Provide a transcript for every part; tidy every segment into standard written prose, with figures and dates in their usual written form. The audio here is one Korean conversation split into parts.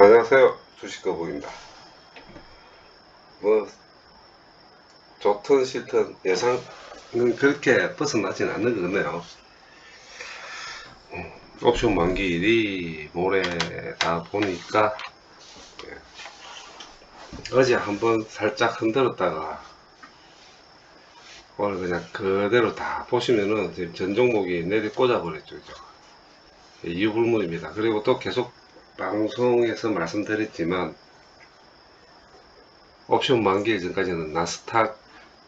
안녕하세요. 주식거북입니다. 뭐 좋든 싫든 예상은 그렇게 벗어나진 않는 것 같네요. 옵션 만기일이 모레다 보니까 어제 한번 살짝 흔들었다가 오늘 그냥 그대로 다 보시면은 지금 전 종목이 내리 꽂아버렸죠. 이유불문입니다. 그리고 또 계속 방송에서 말씀드렸지만 옵션 만기일 전까지는 나스닥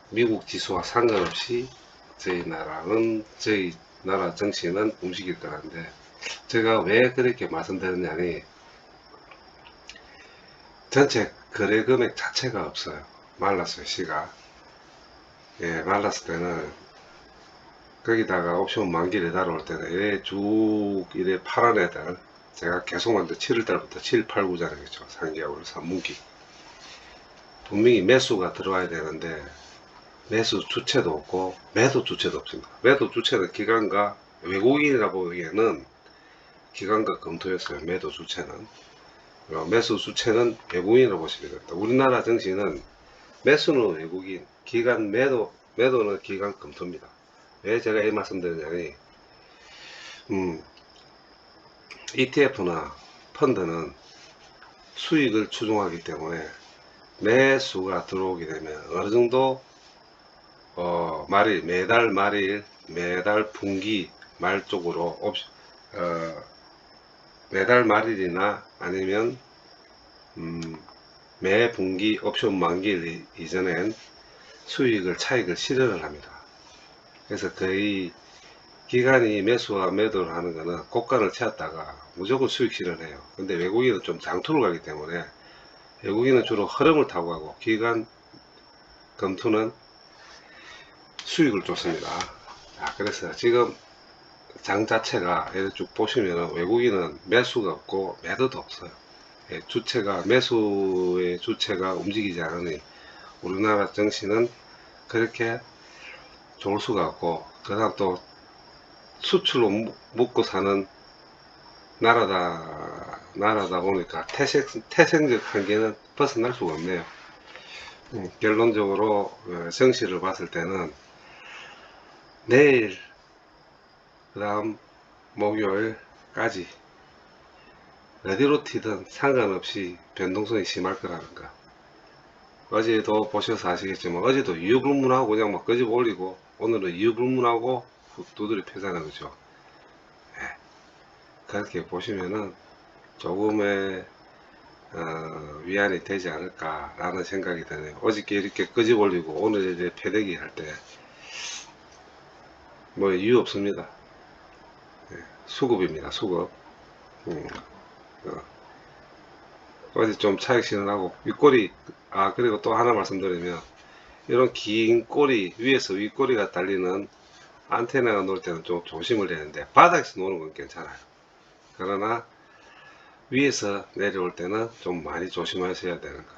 미국 지수와 상관없이 저희 나라 정치는 움직일 거라는데, 제가 왜 그렇게 말씀드렸냐니, 전체 거래 금액 자체가 없어요. 말랐어요, 시가. 예, 말랐을 때는, 거기다가 옵션 만기를 달아올 때는 이래 파란 애들, 제가 계속 만든 7월달부터 7, 8, 9잖아요. 3개월, 3분기. 분명히 매수가 들어와야 되는데, 매수 주체도 없고 매도 주체도 없습니다. 매도 주체는 기관과 외국인이라 보기에는 기관과 검토였어요. 매도 주체는. 매수 주체는 외국인이라고 보시면 됩니다. 우리나라 증시는 매수는 외국인, 기관 매도는 기관 검토입니다. 왜 제가 이 말씀 드리냐니, ETF나 펀드는 수익을 추종하기 때문에 매수가 들어오게 되면 어느 정도 매달 말일, 매달 분기 말 쪽으로 매달 말일이나 아니면 매 분기 옵션 만기 이전엔 차익을 실현을 합니다. 그래서 거의 기간이 매수와 매도를 하는 거는 고가를 채웠다가 무조건 수익 실현해요. 근데 외국인은 좀 장투를 가기 때문에 외국인은 주로 흐름을 타고 가고 기간 검토는 수익을 줬습니다. 그래서 지금 장 자체가 이렇게 쭉 보시면 외국인은 매수가 없고 매도도 없어요. 매수의 주체가 움직이지 않으니 우리나라 증시는 그렇게 좋을 수가 없고, 그 다음 또 수출로 먹고 사는 나라다 보니까 태생적 한계는 벗어날 수가 없네요. 결론적으로 증시를 봤을 때는 내일 그 다음 목요일까지 어디로 튀든 상관없이 변동성이 심할 거라는 거. 어제도 보셔서 아시겠지만 어제도 이유불문하고 그냥 막 끄집어 올리고, 오늘은 이유불문하고 두드려 패자는 거죠. 그렇게 보시면은 조금의 위안이 되지 않을까라는 생각이 드네요. 어저께 이렇게 끄집어 올리고 오늘 이제 패대기 할 때 뭐 이유 없습니다. 수급입니다. 수급. 어제 좀 차익 실현하고 윗꼬리. 그리고 또 하나 말씀드리면, 이런 긴 꼬리 위에서 윗꼬리가 달리는 안테나가 놓을 때는 좀 조심을 되는데 바닥에서 노는 건 괜찮아요. 그러나 위에서 내려올 때는 좀 많이 조심하셔야 되는 거.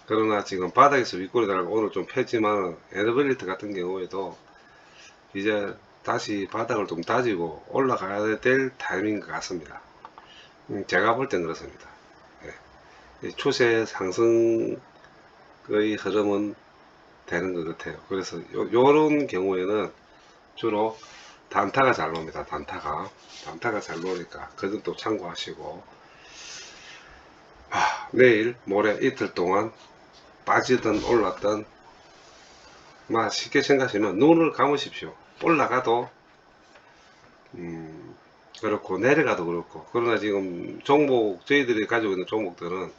그러나 지금 바닥에서 윗꼬리 달고 오늘 좀 폈지만, 에너빌리트 같은 경우에도 이제 다시 바닥을 좀 다지고 올라가야 될 타이밍인 것 같습니다. 제가 볼 땐 그렇습니다. 추세 상승의 흐름은 되는 것 같아요. 그래서 요런 경우에는 주로 단타가 잘 나옵니다. 단타가 잘 나오니까 그 점도 참고하시고, 내일 모레 이틀 동안 빠지든 올랐든 쉽게 생각하시면 눈을 감으십시오. 올라가도 그렇고 내려가도 그렇고. 그러나 지금 저희들이 가지고 있는 종목들은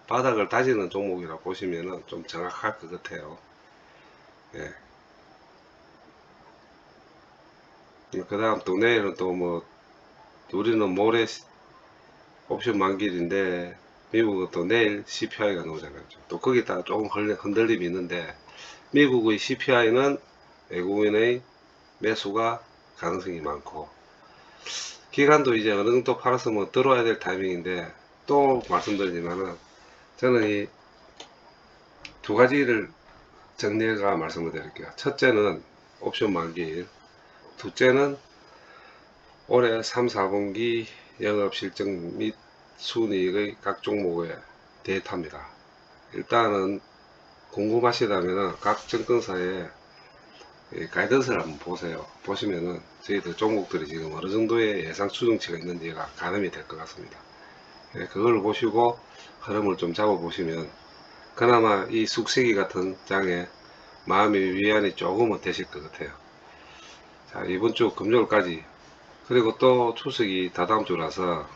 바닥을 다지는 종목이라 보시면은 좀 정확할 것 같아요. 그 다음 또 내일은 또 우리는 모레 옵션 만기일인데 미국은 또 내일 CPI가 나오잖아요. 또 거기다가 조금 흔들림이 있는데, 미국의 CPI는 외국인의 매수가 가능성이 많고, 기간도 이제 어느 정도 팔았으면 들어와야 될 타이밍인데, 또 말씀드리지만은 저는 이 두 가지를 정리해가 말씀을 드릴게요. 첫째는 옵션 만기일, 둘째는 올해 3, 4분기 영업 실적 및 순이익의 각 종목의 데이터입니다. 일단은 궁금하시다면 각 증권사의 가이던스를 한번 보세요. 보시면은 저희들 종목들이 지금 어느 정도의 예상 추정치가 있는지가 가늠이 될 것 같습니다. 그걸 보시고 흐름을 좀 잡아 보시면 그나마 이 숙세기 같은 장에 마음의 위안이 조금은 되실 것 같아요. 자, 이번 주 금요일까지, 그리고 또 추석이 다다음 주라서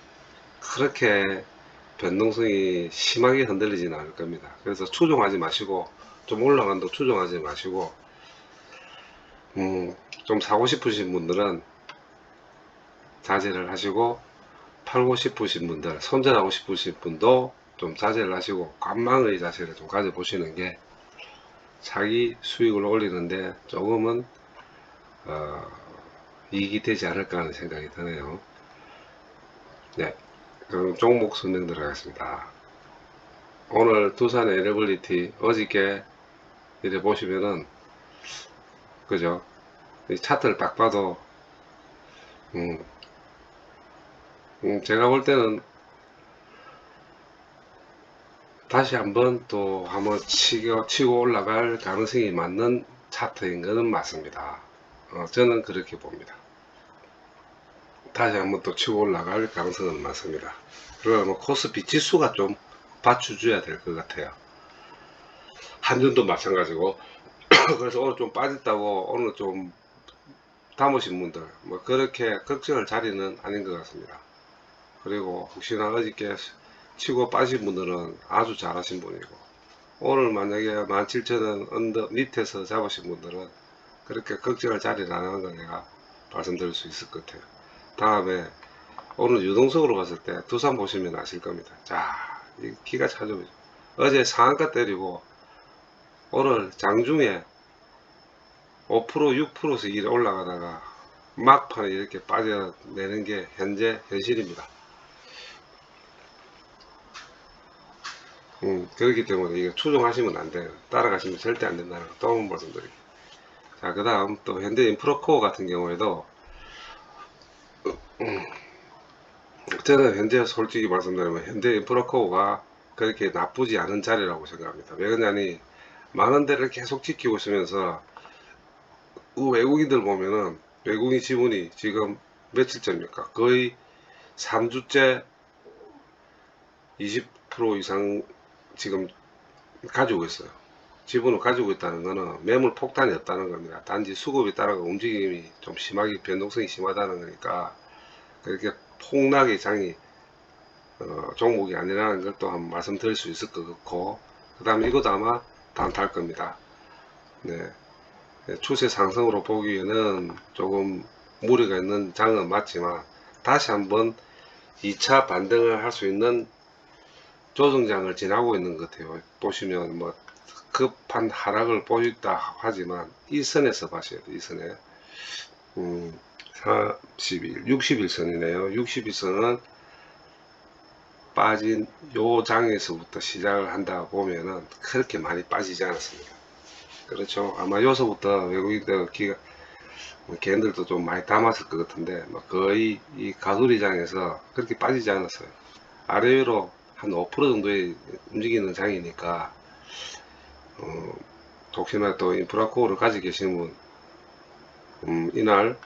그렇게 변동성이 심하게 흔들리지는 않을 겁니다. 그래서 추종하지 마시고, 좀 올라간다고 추종하지 마시고, 좀 사고 싶으신 분들은 자제를 하시고, 팔고 싶으신 분들, 손절하고 싶으신 분도 좀 자제를 하시고 관망의 자세를 좀 가져보시는 게 자기 수익을 올리는데 조금은 이익이 되지 않을까 하는 생각이 드네요. 네, 그럼 종목 설명 들어가겠습니다. 오늘 두산 에너빌리티 어저께 이래 보시면은 그죠? 이 차트를 딱 봐도 제가 볼 때는 다시 한번 또 한번 치고 올라갈 가능성이 맞는 차트인 것은 맞습니다. 저는 그렇게 봅니다. 다시 한번 또 치고 올라갈 가능성은 많습니다. 그러면 코스피 지수가 좀 받쳐줘야 될 것 같아요. 한전도 마찬가지고. 그래서 오늘 좀 빠졌다고 오늘 좀 담으신 분들 뭐 그렇게 걱정할 자리는 아닌 것 같습니다. 그리고 혹시나 어저께 치고 빠진 분들은 아주 잘하신 분이고, 오늘 만약에 17,000원 언더 밑에서 잡으신 분들은 그렇게 걱정할 자리는 안 하는 거 내가 말씀드릴 수 있을 것 같아요. 다음에 오늘 유동성으로 봤을 때 두산 보시면 아실 겁니다. 자, 이 기가 차죠. 어제 상한가 때리고 오늘 장중에 5% 6%씩 이렇게 올라가다가 막판에 이렇게 빠져내는 게 현재 현실입니다. 그렇기 때문에 이거 추종하시면 안 돼요. 따라가시면 절대 안 된다는 거 또 한 번 말씀드릴게요. 자, 그 다음 또 현대인프라코어 같은 경우에도 저는 현재 솔직히 말씀드리면 현대인프라코어가 그렇게 나쁘지 않은 자리라고 생각합니다. 왜 그러냐니 많은 데를 계속 지키고 있으면서 외국인들 보면은 외국인 지분이 지금 며칠째입니까? 거의 3주째 20% 이상 지금 가지고 있어요. 지분을 가지고 있다는 것은 매물 폭탄이 없다는 겁니다. 단지 수급에 따라 움직임이 좀 심하게 변동성이 심하다는 거니까 그렇게 폭락의 장이 종목이 아니라는 걸 또 한번 말씀드릴 수 있을 것 같고, 그 다음에 이것도 아마 단타할 겁니다. 네. 추세 상승으로 보기에는 조금 무리가 있는 장은 맞지만 다시 한번 2차 반등을 할 수 있는 조정장을 지나고 있는 것 같아요. 보시면 뭐 급한 하락을 보였다 하지만 이 선에서 봐셔야 돼요. 이 선에 30일 60일선이네요. 60일선은 빠진 요 장에서부터 시작을 한다 보면은 그렇게 많이 빠지지 않았습니다. 그렇죠. 아마 여기서부터 외국인들 걔네들도 좀 많이 담았을 것 같은데 뭐 거의 이 가두리장에서 그렇게 빠지지 않았어요. 아래 위로 한 5% 정도의 움직이는 장이니까 혹시나 또 인프라코어를 가지고 계시는 분 이날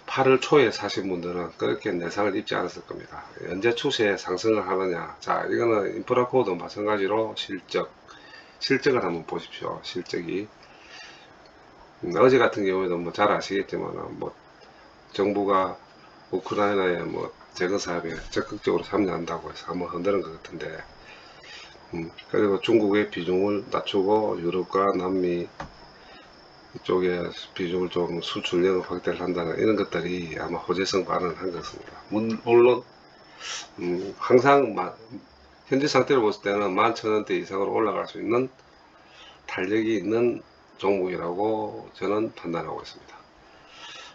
8월 초에 사신 분들은 그렇게 내상을 입지 않았을 겁니다. 언제 추세 상승을 하느냐. 자, 이거는 인프라코어도 마찬가지로 실적을 한번 보십시오. 실적이 어제 같은 경우에도 뭐 잘 아시겠지만 뭐 정부가 우크라이나의 뭐 재건 사업에 적극적으로 참여한다고 해서 한번 흔드는 것 같은데, 그리고 중국의 비중을 낮추고 유럽과 남미 이쪽에 비중을 좀 수출 영업 확대를 한다는 이런 것들이 아마 호재성 발언을 한 것입니다. 물론 항상 현재 상태로 봤을 때는 11,000원대 이상으로 올라갈 수 있는 탄력이 있는 종목이라고 저는 판단하고 있습니다.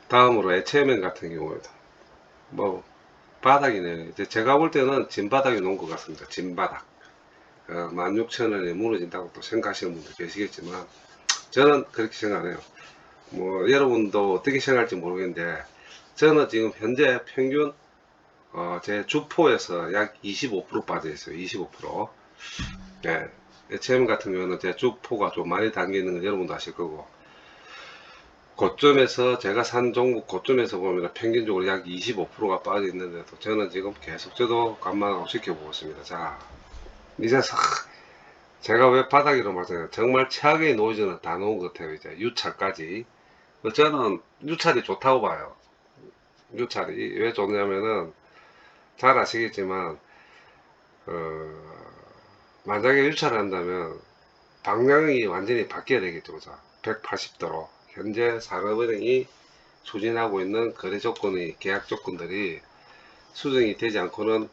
다음으로 HMN 같은 경우에도 뭐 바닥이네요. 이제 제가 볼 때는 진바닥에 놓은 것 같습니다. 진바닥. 16,000원에 무너진다고 또 생각하시는 분들 계시겠지만 저는 그렇게 생각해요. 뭐 여러분도 어떻게 생각할지 모르겠는데 저는 지금 현재 평균 제 주포에서 약 25% 빠져 있어요. 25%. 네. HM 같은 경우는 제 주포가 좀 많이 담겨 있는 건 여러분도 아실 거고, 고점에서 제가 산 종목 고점에서 보면 평균적으로 약 25%가 빠져 있는데도 저는 지금 계속 저도 관망하고 지켜보고 있습니다. 자, 이제 제가 왜 바닥이라고 말씀드려요? 정말 최악의 노이즈는 다 놓은 것 같아요. 이제 유찰까지. 저는 유찰이 좋다고 봐요. 유찰이 왜 좋냐면은 잘 아시겠지만 만약에 유찰을 한다면 방향이 완전히 바뀌어야 되겠죠. 180도로 현재 산업은행이 추진하고 있는 거래 조건의 계약 조건들이 수정이 되지 않고는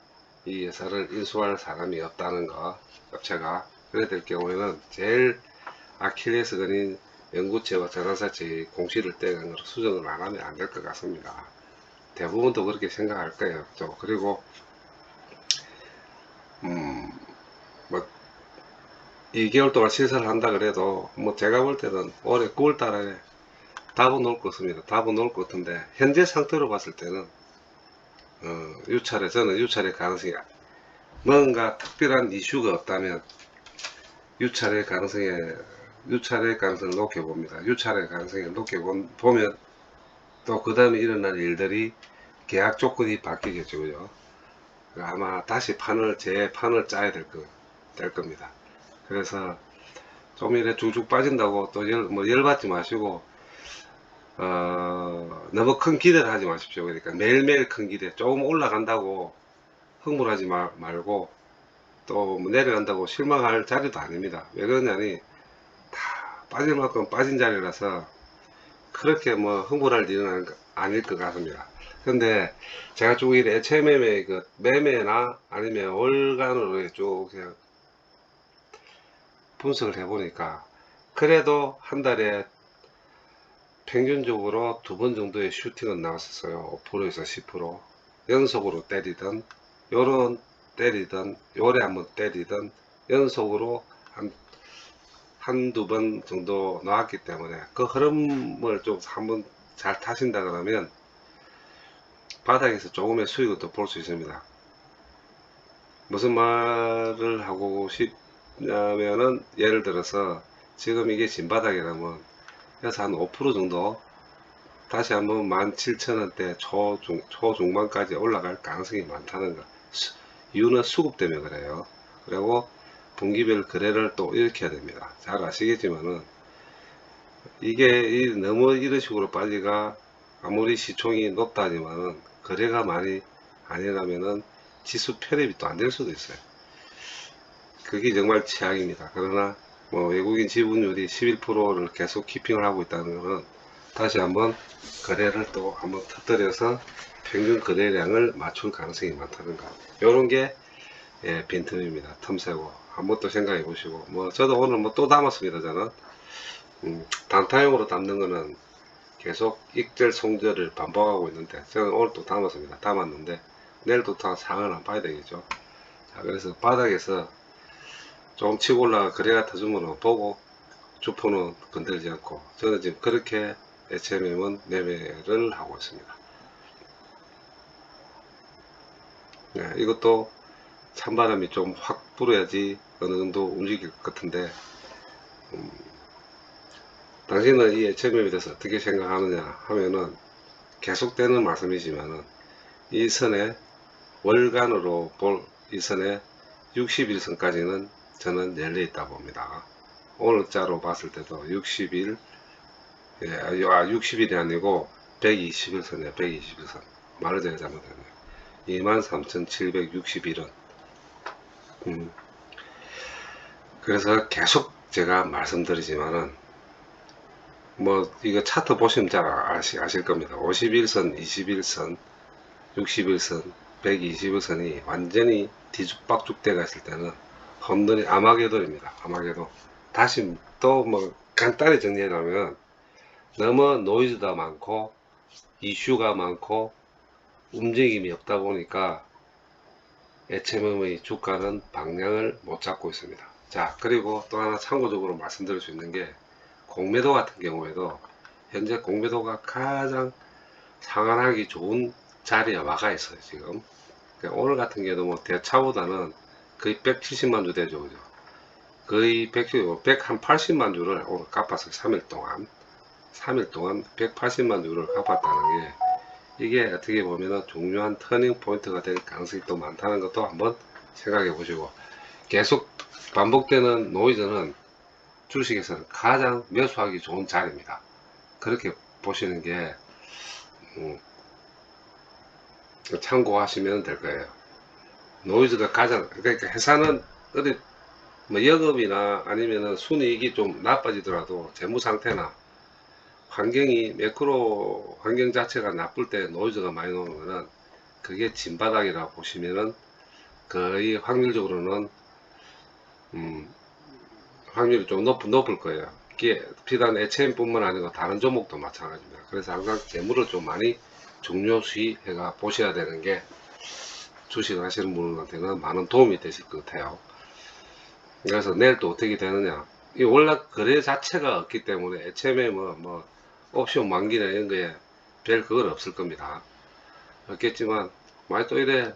이 회사를 인수할 사람이 없다는 거, 업체가. 그래 될 경우에는 제일 아킬레스건인 연구체와 전환사채의 공시를 떼는 걸 수정을 안 하면 안 될 것 같습니다. 대부분도 그렇게 생각할 거예요. 그리고 뭐 2개월 동안 실사를 한다 그래도 뭐 제가 볼 때는 올해 9월 달에 답은 올 것 같습니다. 답은 올 것 같은데 현재 상태로 봤을 때는 저는 유찰의 가능성이 뭔가 특별한 이슈가 없다면 유찰의 가능성을 높게 봅니다. 유찰의 가능성을 높게 보면 또 그 다음에 일어날 일들이 계약 조건이 바뀌겠죠. 그죠? 아마 다시 재판을 짜야 될 겁니다. 그래서 좀 이래 쭉쭉 빠진다고 또 열받지 마시고, 너무 큰 기대를 하지 마십시오. 그러니까 매일매일 큰 기대, 조금 올라간다고 흥분하지 말고, 또 내려간다고 실망할 자리도 아닙니다. 왜 그러냐니, 다 빠질 만큼 빠진 자리라서, 그렇게 뭐 흥분할 일은 아닐 것 같습니다. 근데 제가 쭉 이래 애체 매매나 아니면 월간으로 쭉 그냥 분석을 해보니까, 그래도 한 달에 평균적으로 2번 정도의 슈팅은 나왔었어요. 5%에서 10% 연속으로 때리던, 요래 한번 때리던 연속으로 한두 번 정도 나왔기 때문에 그 흐름을 좀 한번 잘 타신다 그러면 바닥에서 조금의 수익을 또 볼 수 있습니다. 무슨 말을 하고 싶냐면은, 예를 들어서 지금 이게 진바닥이라면 그래서 한 5% 정도 다시 한번 17,000원대 초중반까지 올라갈 가능성이 많다는 거. 이유는 수급 때문에 그래요. 그리고 분기별 거래를 또 일으켜야 됩니다. 잘 아시겠지만은 이게 너무 이런 식으로 빠지가 아무리 시총이 높다 하지만은 거래가 많이 아니라면은 지수 편입이 또 안 될 수도 있어요. 그게 정말 최악입니다. 그러나 뭐 외국인 지분율이 11%를 계속 키핑을 하고 있다는 것은 다시 한번 거래를 또 한번 터뜨려서 평균 거래량을 맞출 가능성이 많다는 거. 요런 게 빈틈입니다. 틈새고 한번 또 생각해 보시고, 뭐 저도 오늘 뭐 또 담았습니다. 저는 단타용으로 담는 거는 계속 익절 송절을 반복하고 있는데, 저는 오늘 또 담았는데 내일도 다 상황을 한번 봐야 되겠죠. 자, 그래서 바닥에서 좀 치고 올라가 거래가 터지면 보고, 주포는 건들지 않고, 저는 지금 그렇게 HMM은 매매를 하고 있습니다. 네, 이것도 찬바람이 좀 확 불어야지 어느 정도 움직일 것 같은데, 당신은 이 HMM에 대해서 어떻게 생각하느냐 하면은, 계속되는 말씀이지만은 이 선에 월간으로 볼 이 선에 60일선까지는 저는 열려 있다 봅니다. 오늘자로 봤을 때도 60일, 60일이 아니고 120일선이에요. 120일선. 말을 제가 잘못했네요. 23,761원. 그래서 계속 제가 말씀드리지만은, 뭐 이거 차트 보시면 잘 아실 겁니다. 51선, 21선, 61선, 120일선이 완전히 뒤죽박죽 돼가 있을 때는 홈런이 아마게돈입니다. 아마게돈. 다시 또 뭐 간단히 정리하자면, 너무 노이즈가 많고 이슈가 많고 움직임이 없다 보니까 HMM의 주가는 방향을 못 잡고 있습니다. 자, 그리고 또 하나 참고적으로 말씀드릴 수 있는 게, 공매도 같은 경우에도 현재 공매도가 가장 상환하기 좋은 자리에 와가 있어요. 지금 그러니까 오늘 같은 경우도 뭐 대차보다는 거의 170만 주 되죠. 그죠? 거의 180만 주를 오늘 갚아서 3일 동안 180만 주를 갚았다는 게, 이게 어떻게 보면은 중요한 터닝 포인트가 될 가능성이 또 많다는 것도 한번 생각해 보시고, 계속 반복되는 노이즈는 주식에서는 가장 매수하기 좋은 자리입니다. 그렇게 보시는 게 참고하시면 될 거예요. 노이즈가 가장, 그러니까 회사는 어디 뭐 영업이나 아니면은 순이익이 좀 나빠지더라도 재무 상태나 환경이, 매크로 환경 자체가 나쁠 때 노이즈가 많이 나오는 거는 그게 진바닥이라고 보시면은 거의 확률적으로는 확률이 좀 높을 거예요. 이게 비단 HM뿐만 아니고 다른 종목도 마찬가지입니다. 그래서 항상 재무를 좀 많이 중요시해가 보셔야 되는 게 주식을 하시는 분들한테는 많은 도움이 되실 것 같아요. 그래서 내일 또 어떻게 되느냐, 이 원래 거래 자체가 없기 때문에 HM에 뭐 옵션 만기나 이런 거에 별 그건 없을 겁니다. 없겠지만 만약 또 이래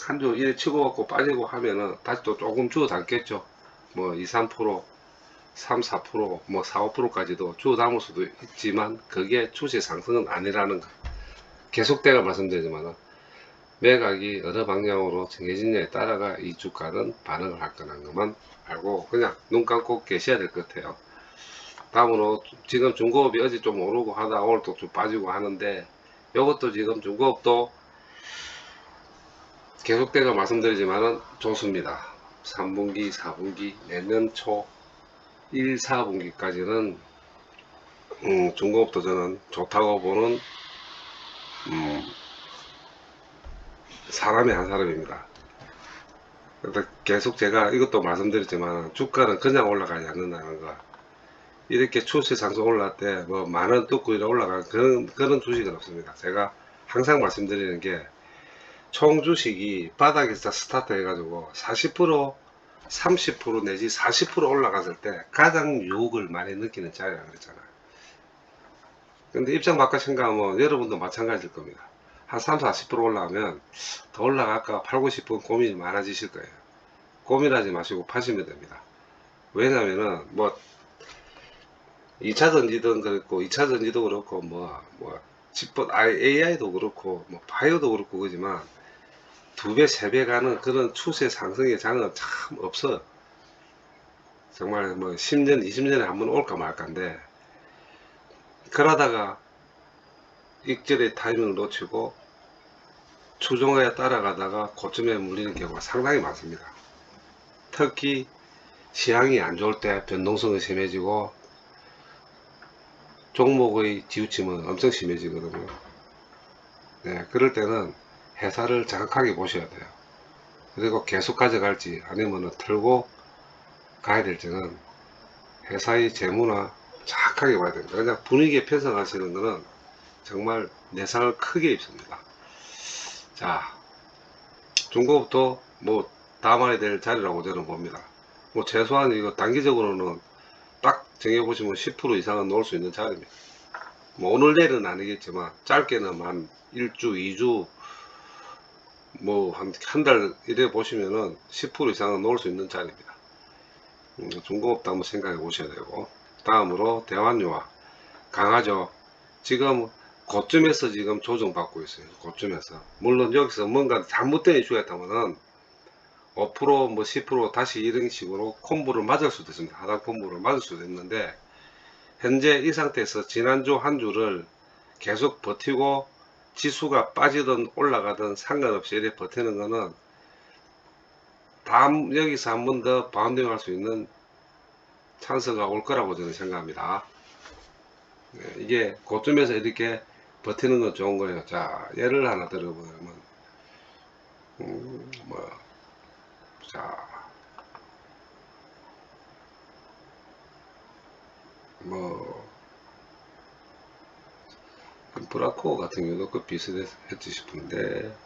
한 주 이래 치고 갖고 빠지고 하면은 다시 또 조금 주워 담겠죠. 뭐 2, 3%, 3, 4%, 뭐 4, 5%까지도 주워 담을 수도 있지만 그게 추세 상승은 아니라는 거 계속되가 말씀드리지만, 매각이 어느 방향으로 정해지냐에 따라가 이 주가는 반응을 할 거라는 것만 알고 그냥 눈 감고 계셔야 될 것 같아요. 다음으로 지금 중고업이 어제 좀 오르고 하다 오늘 또 좀 빠지고 하는데, 이것도 지금 중고업도 계속되가 말씀드리지만은 좋습니다. 3분기, 4분기, 내년 초 1, 4분기까지는 중고업도 저는 좋다고 보는 사람의 한 사람입니다. 계속 제가 이것도 말씀드렸지만 주가는 그냥 올라가지 않는다는 거. 이렇게 추세 상승 올라갈 때 뭐 만원 뜯고 이렇게 올라가는 그런 주식은 없습니다. 제가 항상 말씀드리는 게, 총 주식이 바닥에서 스타트 해가지고 40% 30% 내지 40% 올라갔을 때 가장 유혹을 많이 느끼는 자리라 그랬잖아요. 근데 입장 바꿔 생각하면 여러분도 마찬가지일 겁니다. 한 3, 40% 올라가면 더 올라갈까 팔고 싶은 고민이 많아지실 거예요. 고민하지 마시고 파시면 됩니다. 왜냐면은 뭐 2차 전지든 그렇고 2차 전지도 그렇고 뭐 AI도 그렇고 뭐 바이오도 그렇고 그지만 2배, 3배 가는 그런 추세 상승의 장은 참 없어. 정말 뭐 10년, 20년에 한 번 올까 말까인데, 그러다가 익절의 타이밍을 놓치고 추종에 따라가다가 고점에 물리는 경우가 상당히 많습니다. 특히 시향이 안 좋을 때 변동성이 심해지고 종목의 지우침은 엄청 심해지거든요. 네, 그럴 때는 회사를 정확하게 보셔야 돼요. 그리고 계속 가져갈지 아니면 털고 가야 될지는 회사의 재무나 정확하게 봐야 됩니다. 그냥 분위기에 편성하시는 거는 정말 내상을 크게 입습니다. 자, 중고부터 뭐 담아야 될 자리라고 저는 봅니다. 뭐 최소한 이거 단기적으로는 딱 정해보시면 10% 이상은 놓을 수 있는 자리입니다. 뭐 오늘 내일은 아니겠지만 짧게는 한 1주, 2주, 뭐 한 달 이래 보시면은 10% 이상은 놓을 수 있는 자리입니다. 중고업도 한번 생각해 보셔야 되고, 다음으로 대환유화 강하죠. 지금 고점에서 지금 조정받고 있어요. 고점에서. 물론 여기서 뭔가 잘못된 이슈가 있다면은 5%뭐 10% 다시 이런 식으로 콤보를 맞을 수도 있습니다. 하단 콤보를 맞을 수도 있는데, 현재 이 상태에서 지난주 한 주를 계속 버티고 지수가 빠지든 올라가든 상관없이 이렇게 버티는 거는 다음 여기서 한 번 더 바운딩 할 수 있는 찬스가 올 거라고 저는 생각합니다. 네, 이게 고점에서 이렇게 버티는 건 좋은 거예요. 자, 예를 하나 들어보면 자, 브라코 같은 경우도 그 비슷했지 싶은데,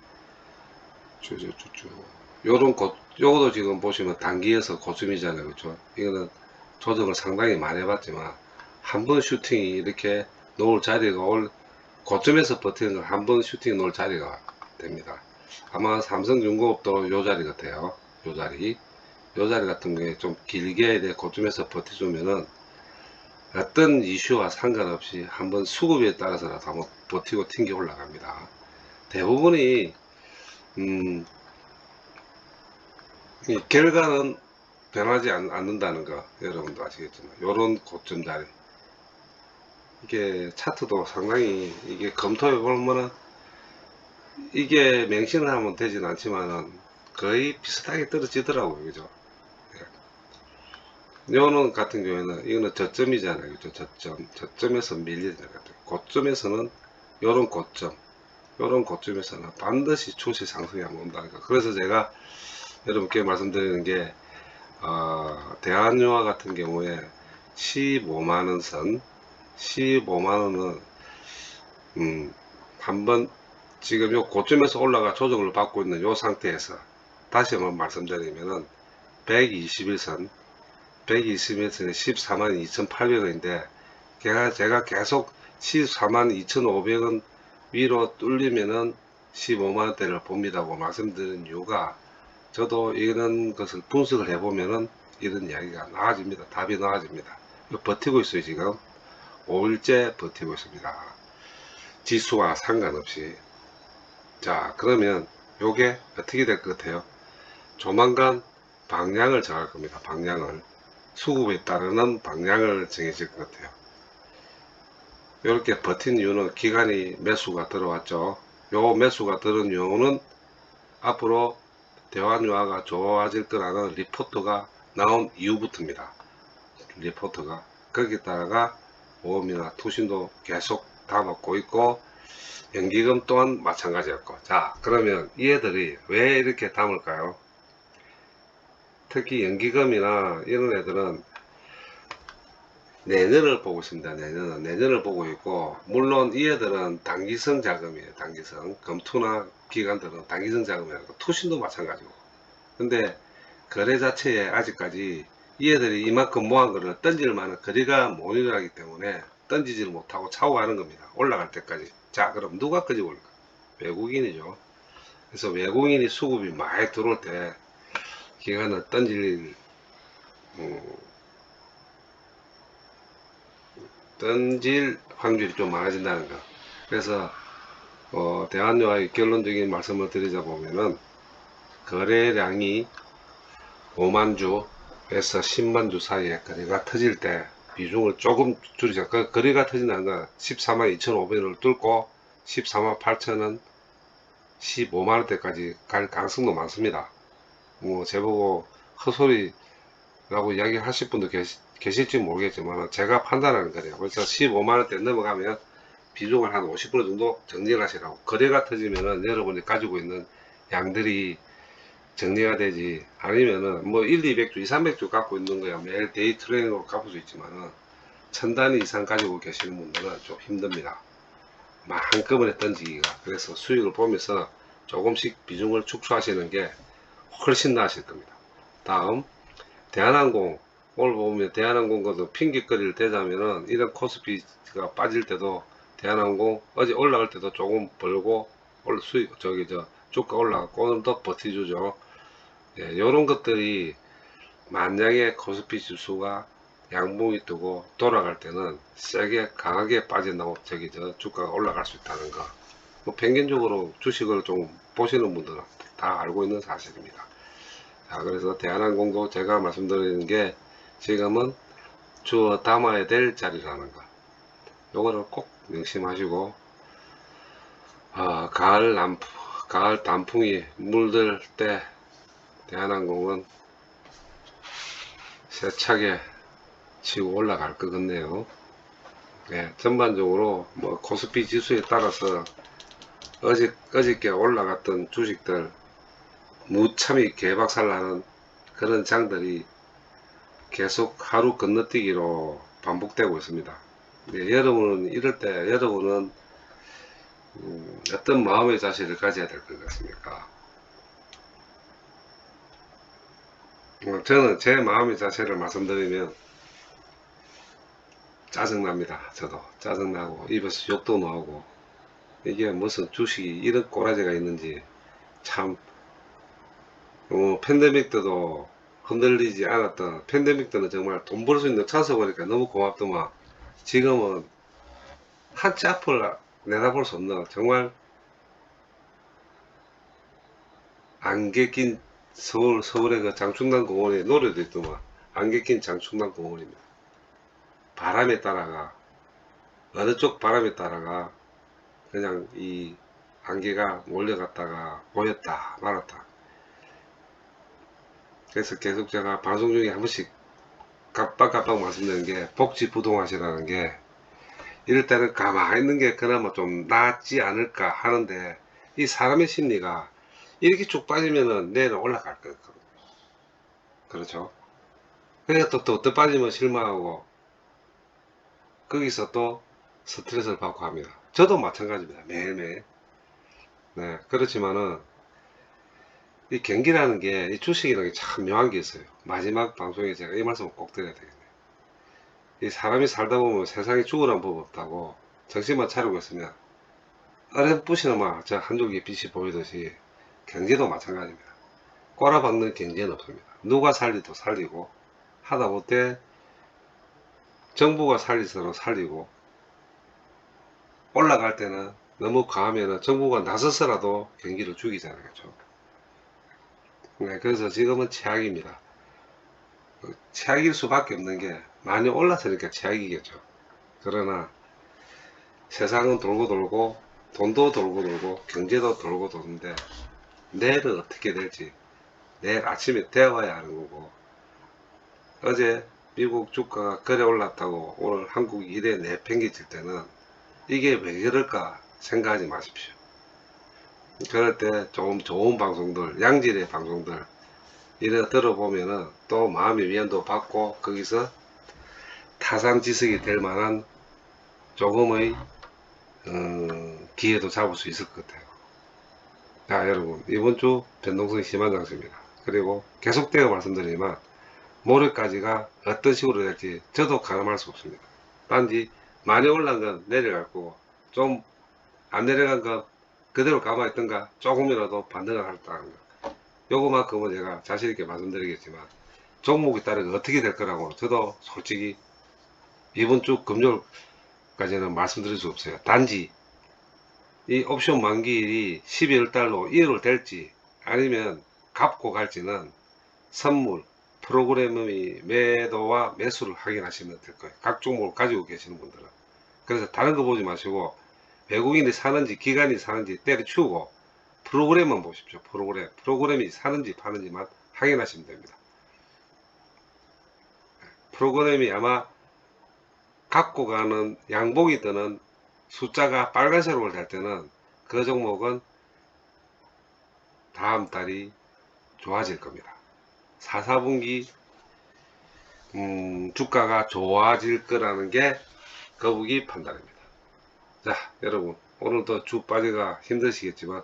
요것도 지금 보시면 단기에서 고점이잖아요. 그렇죠? 이거는 조정을 상당히 많이 해봤지만 한 번 슈팅이 이렇게 놓을 자리가 고점에서 버티는 건 한 번 슈팅 놓을 자리가 됩니다. 아마 삼성중공업도 요 자리 같아요. 요 자리 같은 경우에 좀 길게 그쯤에서 버텨주면은 어떤 이슈와 상관없이 한번 수급에 따라서라도 한번 버티고 튕겨 올라갑니다. 대부분이 이 결과는 변하지 않는다는 거 여러분도 아시겠지만 요런 고점 자리, 이게 차트도 상당히 이게 검토해 보면은 이게 맹신을 하면 되진 않지만은 거의 비슷하게 떨어지더라고요. 그죠? 요는 같은 경우에는 이거는 저점이잖아요. 그죠? 저점에서 밀리는 것 같아요. 고점에서는 요런 고점에서는 반드시 추세 상승이 한번 온다니까. 그래서 제가 여러분께 말씀드리는 게 대한유화 같은 경우에 15만원 선, 15만원은 한번 지금 요 고점에서 올라가 조정을 받고 있는 요 상태에서 다시 한번 말씀드리면은 121선 121선에 14만 2,800원인데 제가 계속 14만 2,500원 위로 뚫리면은 15만원대를 봅니다고 말씀드린 이유가, 저도 이런 것을 분석을 해보면은 이런 이야기가 나와집니다. 답이 나와집니다. 버티고 있어요. 지금 5일째 버티고 있습니다. 지수와 상관없이. 자, 그러면 요게 어떻게 될 것 같아요? 조만간 방향을 정할 겁니다. 방향을, 수급에 따르는 방향을 정해질 것 같아요. 이렇게 버틴 이유는 기간이 매수가 들어왔죠. 요 매수가 들은 이유는 앞으로 대환유화가 좋아질 거라는 리포트가 나온 이후부터입니다. 리포트가 거기다가 보험이나 투신도 계속 담았고 있고 연기금 또한 마찬가지였고. 자, 그러면 얘들이 왜 이렇게 담을까요? 특히 연기금이나 이런 애들은 내년을 보고 있습니다. 내년을 보고 있고, 물론 이 애들은 단기성 자금이에요. 단기성. 금투나 기관들은 단기성 자금이라고, 투신도 마찬가지고. 근데 거래 자체에 아직까지 이 애들이 이만큼 모은 거를 던질 만한 거리가 못 일어나기 때문에 던지지를 못하고 차고 가는 겁니다. 올라갈 때까지. 자, 그럼 누가 끄집어 올까? 외국인이죠. 그래서 외국인이 수급이 많이 들어올 때 기관을 던질 확률이 좀 많아진다는 거. 그래서 대한유화의 결론적인 말씀을 드리자 보면은 거래량이 5만주에서 10만주 사이에 거래가 터질 때 비중을 조금 줄이자. 그 거래가 터진다는 건 14만 2,500원을 뚫고 14만 8천원, 15만원대까지 갈 가능성도 많습니다. 뭐 제보고 헛소리라고 이야기하실 분도 계실지 모르겠지만 제가 판단하는 거래요. 그래서 15만원대 넘어가면 비중을 한 50% 정도 정리를 하시라고. 거래가 터지면은 여러분이 가지고 있는 양들이 정리가 되지, 아니면은 뭐 1, 200주, 2, 300주 갖고 있는 거야 매일 데이 트레이닝으로 갚을 수 있지만은 1000단위 이상 가지고 계시는 분들은 좀 힘듭니다. 한꺼번에 던지기가. 그래서 수익을 보면서 조금씩 비중을 축소하시는 게 훨씬 나으실 겁니다. 다음, 대한항공. 오늘 보면 대한항공과도 핑계거리를 대자면은 이런 코스피가 빠질 때도 대한항공 어제 올라갈 때도 조금 벌고 수익 주가 올라가고 오늘 더 버티주죠. 예, 요런 것들이 만약에 코스피 지수가 양봉이 뜨고 돌아갈 때는 세게 강하게 빠진다고 주가가 올라갈 수 있다는 거. 뭐 평균적으로 주식을 좀 보시는 분들은 다 알고 있는 사실입니다. 자, 그래서 대한항공도 제가 말씀드리는 게 지금은 주어 담아야 될 자리라는 거. 요거를 꼭 명심하시고, 가을 단풍이 물들 때 대한항공은 세차게 치고 올라갈 것 같네요. 네, 전반적으로 뭐 코스피 지수에 따라서 어저께 올라갔던 주식들 무참히 개박살나는 그런 장들이 계속 하루 건너뛰기로 반복되고 있습니다. 네, 여러분은 이럴 때 여러분은 어떤 마음의 자세를 가져야 될 것 같습니까? 저는 제 마음의 자세를 말씀드리면 짜증납니다. 저도 짜증나고 입에서 욕도 나오고, 이게 무슨 주식이 이런 꼬라지가 있는지 참 팬데믹 때도 흔들리지 않았던, 팬데믹 때는 정말 돈 벌 수 있는 찬스 보니까 너무 고맙더만, 지금은 한치 앞을 내다볼 수 없는, 정말 안개 낀 서울의 그 장충남 공원에 노래도 있더만, 안개 낀 장충남 공원입니다. 바람에 따라가, 어느 쪽 바람에 따라가 그냥 이 안개가 몰려갔다가 보였다 말았다. 그래서 계속 제가 방송 중에 한 번씩 깜빡깜빡 말씀드리는 게, 복지부동하시라는 게, 이럴 때는 가만히 있는 게 그나마 좀 낫지 않을까 하는데, 이 사람의 심리가 이렇게 쭉 빠지면은 내일은 올라갈 거거든요. 그렇죠? 그러니까 또 빠지면 실망하고, 거기서 또 스트레스를 받고 합니다. 저도 마찬가지입니다. 매일매일. 네, 그렇지만은 이 경기라는 게, 이 주식이라는 게 참 묘한 게 있어요. 마지막 방송에 제가 이 말씀을 꼭 드려야 되겠네요. 이 사람이 살다 보면 세상에 죽으라는 법 없다고, 정신만 차리고 있으면 어렴풋이나 막 저 한쪽에 빛이 보이듯이 경제도 마찬가지입니다. 꼬라박는 경제는 없습니다. 누가 살리도 살리고, 하다못해 정부가 살리서로 살리고, 올라갈 때는 너무 과하면 정부가 나서서라도 경기를 죽이잖아요. 그렇죠? 네, 그래서 지금은 최악입니다. 최악일 수밖에 없는 게, 많이 올랐으니까 최악이겠죠. 그러나 세상은 돌고 돌고, 돈도 돌고 돌고, 경제도 돌고 도는데, 내일은 어떻게 될지 내일 아침에 되어야 하는 거고, 어제 미국 주가가 그래 올랐다고 오늘 한국이 이래 내팽개칠 때는 이게 왜 그럴까 생각하지 마십시오. 그럴 때 조금 좋은 방송들, 양질의 방송들 이래 들어보면은 또 마음의 위안도 받고, 거기서 타산지석이 될 만한 조금의 기회도 잡을 수 있을 것 같아요. 자, 여러분, 이번 주 변동성이 심한 장세입니다. 그리고 계속되어 말씀드리지만 모레까지가 어떤 식으로 될지 저도 가늠할 수 없습니다. 단지 많이 올라간 건 내려갈 거고, 좀 안 내려간 건 그대로 가만히 있던가 조금이라도 반등을 할다는 거, 요거만큼은 제가 자신있게 말씀드리겠지만, 종목에 따라 어떻게 될 거라고 저도 솔직히 이번 주 금요일까지는 말씀드릴 수 없어요. 단지 이 옵션 만기일이 12월 달로 1월 될지 아니면 갚고 갈지는 선물 프로그램의 매도와 매수를 확인하시면 될 거예요. 각 종목을 가지고 계시는 분들은. 그래서 다른 거 보지 마시고, 외국인이 사는지 기관이 사는지 때려치우고 프로그램만 보십시오. 프로그램이 사는지 파는지만 확인하시면 됩니다. 프로그램이 아마 갖고 가는 양봉이 뜨는 숫자가 빨간색으로 될 때는 그 종목은 다음 달이 좋아질 겁니다. 4, 4분기 주가가 좋아질 거라는 게 거북이 판단입니다. 자, 여러분, 오늘도 주 빠지가 힘드시겠지만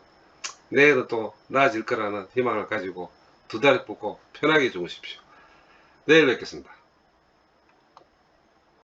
내일은 또 나아질 거라는 희망을 가지고 두 다리 뻗고 편하게 주무십시오. 내일 뵙겠습니다.